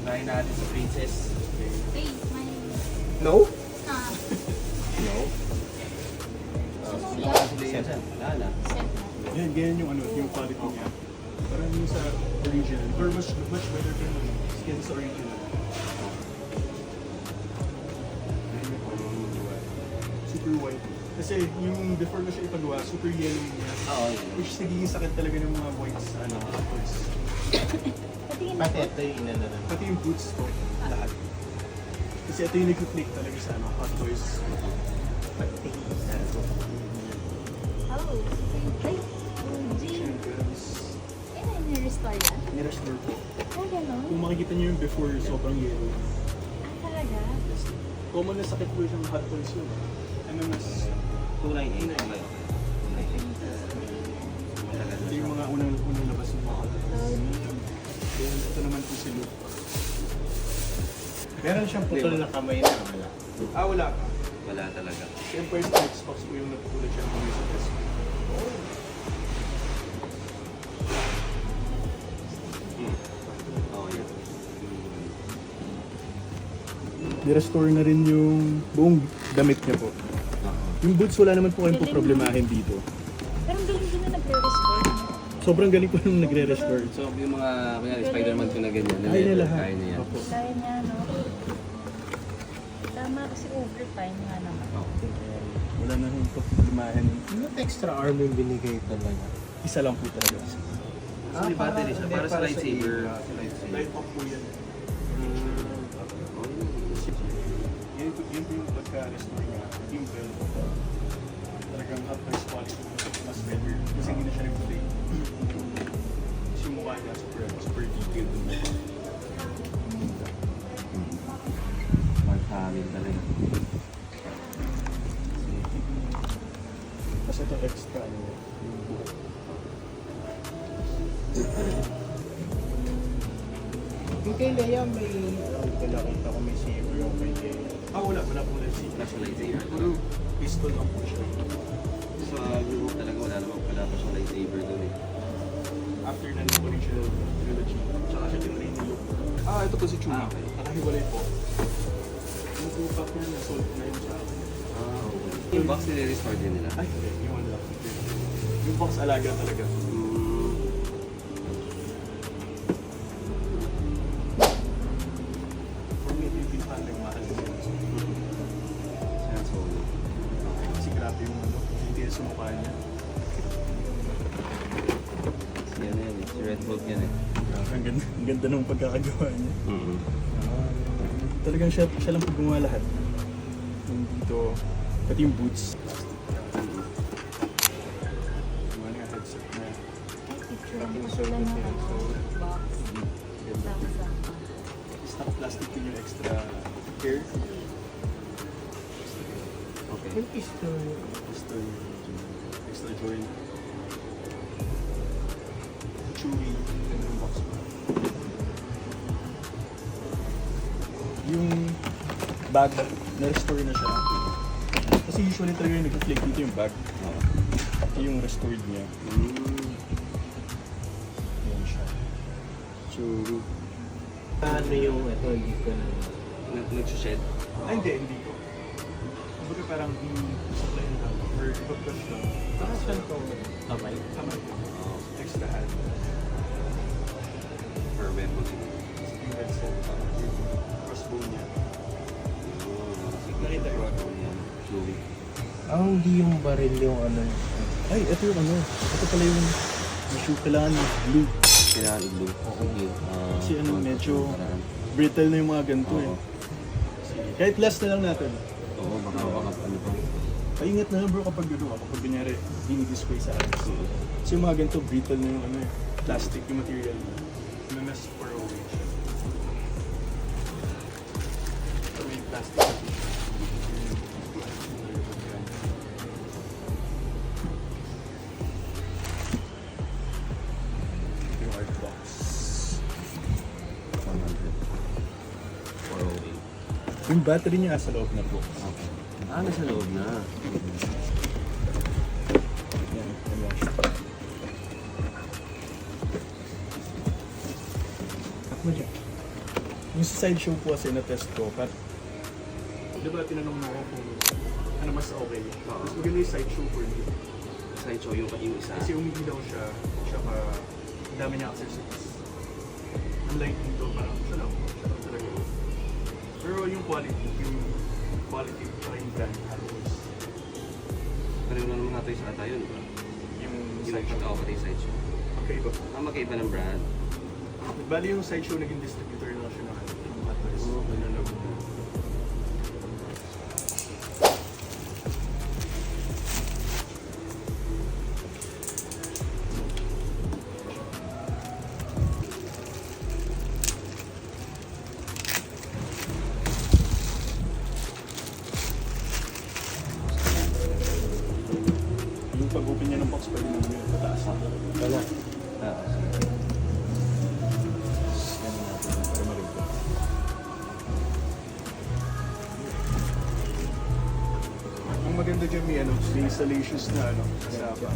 Unahin natin si Princess. Hey, my... No? Ah, No. ano Wala yan? sila yun. Wala na. Set na. Yan, ganyan yung ano, yung quality niya. Parang yung sa original, or much better than skin sa original. Super white. Kasi yung before ko siya ipagawa, super yellow niya. Oo. Which is nagiging sakit talaga ng mga whites sa ano, apples. Patingin Pati ako. ito yung inano na. Pati yung boots ko, lahat. Kasi ito yung nag-click talaga sa ano, Hot Toys. Pati. Oh, ay, OG. Champions. Yan, nirestore yan? Nirestore ko. Ah, gano'n? Kung makikita niyo yung before, sobrang yellow. Ah, talaga? Common na sakit ko siyang Hot Toys yun. Ano mas, 298. Okay. ito yung mga unang labas ng mga Hot Toys. Solid. Then, ito naman po si Luke. Meron siyang putol na kamay na wala. Wala pa. Wala talaga. Si Empire Strikes Fox po yung naputulad siya ng kamay sa desk. Oo, yun. Ni-restore na rin yung buong damit niya po. Yung boots wala naman po kayong problemahin dito. Pero ang galing din na nagre-restore. Sobrang galing po nung nagre-restore. So, yung mga, kunyari, Spider-Man ko na ganyan. Kaya niya lahat. Kaya niya yan. Opo. Kaya niya, no? Tama kasi overtime nga naman. Wala na yung problemahin. Ano extra arm yung binigay talaga? Isa lang po talaga. So, may battery siya. Para sa lightsaber. Light up po yan. Yun po yung pagka-restore niya. Yung belt. Talagang up-price quality. Mas better. Kasi hindi na siya nag-play. Kasi yung mukha niya super detailed. Mark Hamill talaga. Kasi ito extra ano. Yung buhok. Yung kay Leia may, nakita ko may saber yung kay Leia. Wala po lang siya. Wala siya lightsaber. Pistol lang po siya. Sa Europe talaga wala namang wala pa siyang lightsaber doon eh. After na ng original trilogy. Tsaka siya tinrain ni Luke. Ito po si Chewie. Okay. Nakahiwalay po. Yung two-pack niya, na-sold na yun sa akin. Okay. Yung box nire-restore din nila. Ay, hindi. Yung ano lang. Yung box alaga talaga. For me, ito yung pinaka-mahal na yun. Yan, so, Kasi grabe yung ano, details sa mukha niya. si ano yan eh. Si Red Hulk yan eh. Ang ganda ng pagkakagawa niya. Talagang siya lang gumawa lahat. Yung dito, pati yung boots. Yung ano yung headset na. Ay, picture lang pa sila na box. Ganda. Sama-sama. Stock plastic yun yung extra hair. Okay. Yung pistol. Extra joint. Chewy. Ganda yung box mo. Yung bag, na-restore na siya. Kasi usually talaga yung nag-flake dito yung bag. Oo. Ito yung restored niya. Yan siya. Chewy. Ano yung ito, hindi ko na. Nag-shed. Hindi ko. Kumbaga parang supply na lang. Or pag-brush lang. Para saan ko kamay? Tama yun. Oo. Extra hand. For weapon siguro. Yung headset. Yung crossbow niya. Nakita ko. Chewy. Hindi yung baril yung ano. Ay, ito yung ano. Ito pala yung shoe. Kailangan blue. Kailangan i-blue. Sige. Kasi ano, medyo paraan. brittle na yung mga ganito eh. Oo. Sige. Kahit last na lang natin. Oo, baka ano pa. Paingat na lang bro kapag gano'n. Kapag kunyari, dinidisplay sa ads. Kasi yung mga ganito, brittle na yung ano eh. Plastic yung material. Nanas for a way siya. So, may plastic kasi. Yung art box. 100. 408. Yung battery niya sa loob na po. Okay. Nasa loob na. Yan, yan lang siya. Ako dyan. Yung sa sideshow po kasi na-test ko, di ba tinanong mo ako kung ano mas okay? Oo. Mas maganda yung sideshow for me. Sideshow yung isa. Kasi umindi daw siya, tsaka ang dami niya accessories. Unlike dito, parang siya lang talaga. Pero yung quality tsaka yung brand, halos Pareho na naman natin sa ata yun. Diba? yung Yung sideshow. pagkakapatid yung sideshow. Okay ba? Magkaiba ng brand. Bali yung sideshow naging distributor na siya ng Hot Toys. Okay. Nalalago. Yung pag-open niya ng box, pwede naman yung pataas na. Wala. Sige. Yan natin para marito. Ang maganda dyan may salacious na kasama.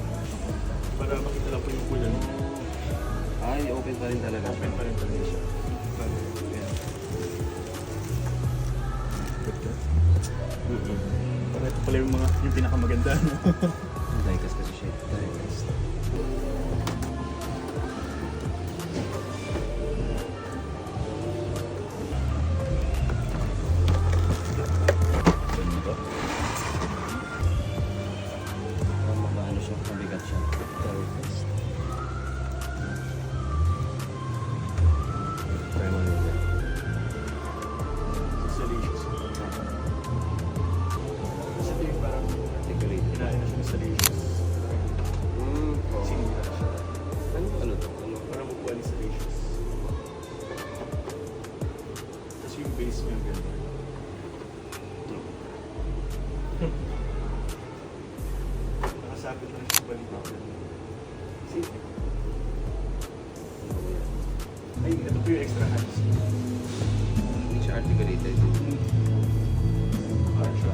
Para makita lang po yung kulan. Ay, open pa rin talaga. Open pa rin talaga siya. Yan. Good ka? Para ito pala yung pinakamaganda, no? Diecast kasi siya. Diecast. Ganito. Mabaano siya, mabigat siya. Diecast. Try mo nila. Salacious. Kasi ito yung parang Articulate. kinain na siya ng salacious. Oo. Sinira na siya. Ano to? Ano? Parang makuha ni salacious. Tapos yung base niya ganito. Nakasabit lang siya balikat. Sige. Ay, ito po yung extra hands. Hindi siya articulated. Parang siya.